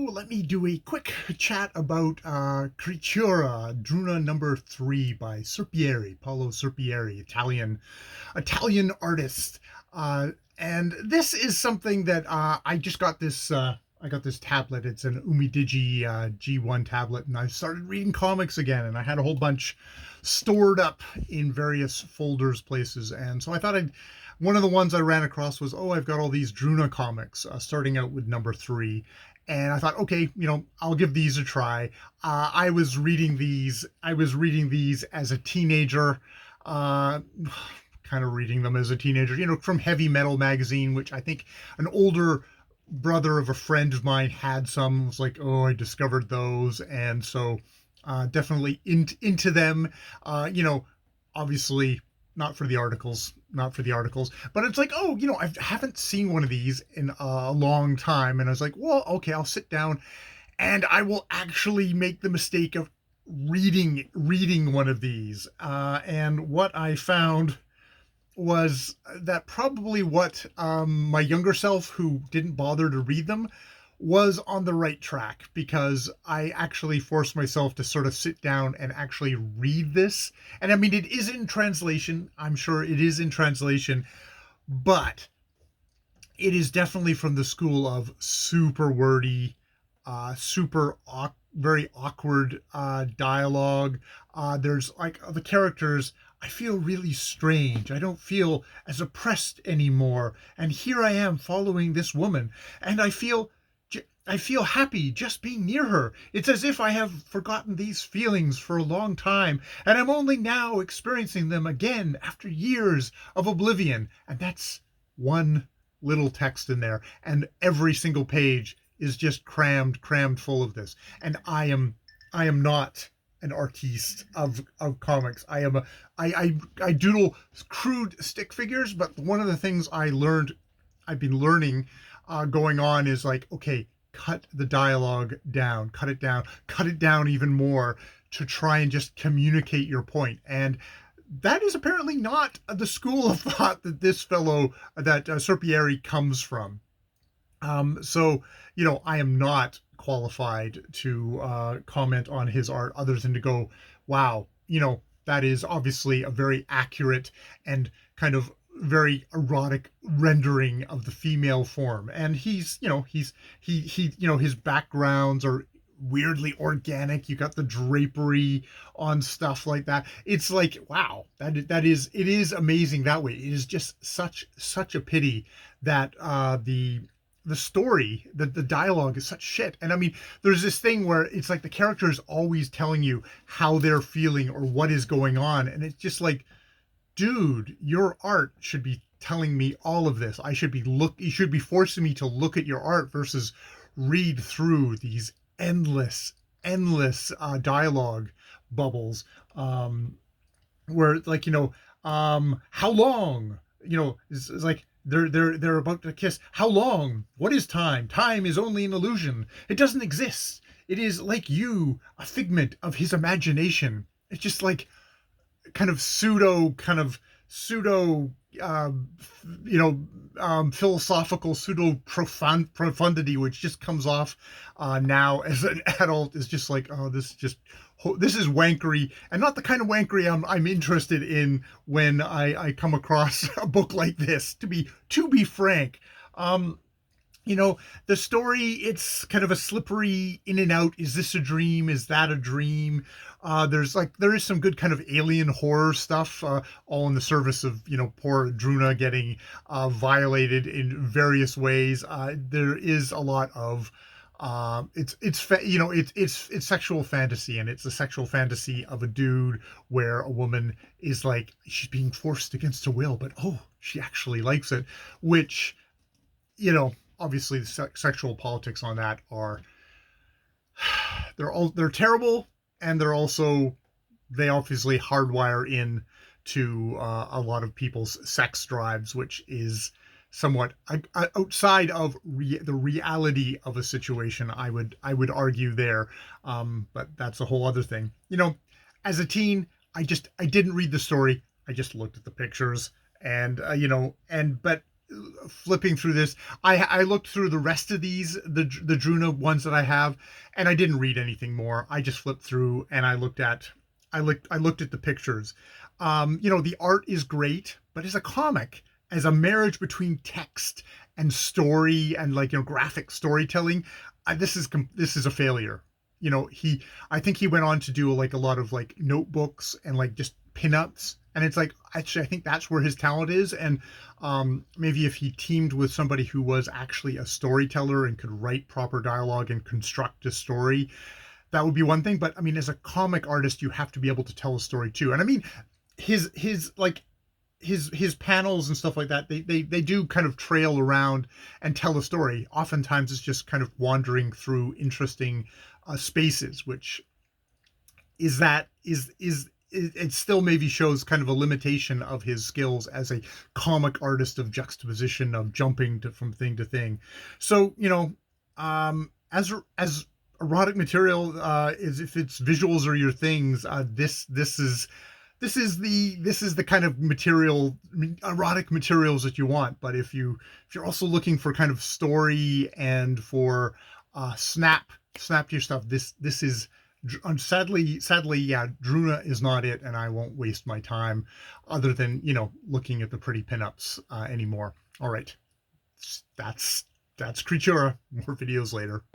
let me do a quick chat about Crtr, Druna number 3 by Srpr, Paolo Srpr, Italian artist. And this is something that I just got this. I got this tablet. It's an Umidigi G1 tablet, and I started reading comics again. And I had a whole bunch stored up in various folders, places. And so I thought I'd. One of the ones I ran across was, oh, I've got all these Druna comics, starting out with number 3. And I thought, okay, I'll give these a try. I was reading these. I was reading these as a teenager. Uh, Kind of reading them as a teenager, from Heavy Metal magazine, which I think an older brother of a friend of mine had some. It was like, oh, I discovered those. And so definitely into them, obviously not for the articles, but it's like, oh, I haven't seen one of these in a long time. And I was like, well, okay, I'll sit down and I will actually make the mistake of reading one of these. And what I found was that probably what my younger self, who didn't bother to read them, was on the right track, because I actually forced myself to sort of sit down and actually read this. And I mean, it is in translation. I'm sure it is in translation, but it is definitely from the school of super wordy, very awkward dialogue. There's like the characters. I feel really strange. I don't feel as oppressed anymore. And here I am following this woman, and I feel happy just being near her. It's as if I have forgotten these feelings for a long time, and I'm only now experiencing them again after years of oblivion. And that's one little text in there, and every single page is just crammed full of this. And I am not an artiste of comics. I doodle crude stick figures, but one of the things I've been learning going on is like, okay, cut the dialogue down, cut it down even more to try and just communicate your point. And that is apparently not the school of thought that this fellow, that Srpr comes from. So, I am not qualified to comment on his art other than to go, wow, that is obviously a very accurate and kind of very erotic rendering of the female form. And his backgrounds are weirdly organic. You got the drapery on stuff like that. It's like, wow, it is amazing that way. It is just such a pity that the story, the dialogue is such shit. And I mean, there's this thing where it's like the character is always telling you how they're feeling or what is going on. And it's just like, dude, your art should be telling me all of this. You should be forcing me to look at your art versus read through these endless dialogue bubbles, where like, how long, is like, they're about to kiss. How long? What is time? Time is only an illusion. It doesn't exist. It is like you, a figment of his imagination. It's just like pseudo philosophical pseudo profundity, which just comes off now as an adult, is just like, oh, this is wankery, and not the kind of wankery I'm interested in when I come across a book like this. To be frank, the story, it's kind of a slippery in and out. Is this a dream? Is that a dream? There is some good kind of alien horror stuff, all in the service of, poor Druna getting violated in various ways. There is a lot of it's sexual fantasy, and it's a sexual fantasy of a dude where a woman is like, she's being forced against her will, but oh, she actually likes it, which, obviously the sexual politics on that are they're terrible, and they obviously hardwire in to a lot of people's sex drives, which is somewhat outside of the reality of a situation. I would argue there, but that's a whole other thing. As a teen, I didn't read the story. I just looked at the pictures, and but flipping through this, I looked through the rest of these, the Druna ones that I have, and I didn't read anything more. I just flipped through and I looked at the pictures. The art is great, but as a comic, as a marriage between text and story and like graphic storytelling, this is a failure. I think he went on to do like a lot of like notebooks and like just pinups, and it's like actually I think that's where his talent is. And maybe if he teamed with somebody who was actually a storyteller and could write proper dialogue and construct a story, that would be one thing. But I mean, as a comic artist, you have to be able to tell a story too. And I mean, his like his panels and stuff like that, they do kind of trail around and tell a story. Oftentimes it's just kind of wandering through interesting spaces, which is that is it still maybe shows kind of a limitation of his skills as a comic artist of juxtaposition, of jumping from thing to thing. So as erotic material, is if its visuals are your things, this is the kind of material, erotic materials that you want. But if you're also looking for kind of story and for snap to your stuff, this is sadly, yeah, Druna is not it, and I won't waste my time other than looking at the pretty pinups anymore. All right, that's Crtr. More videos later.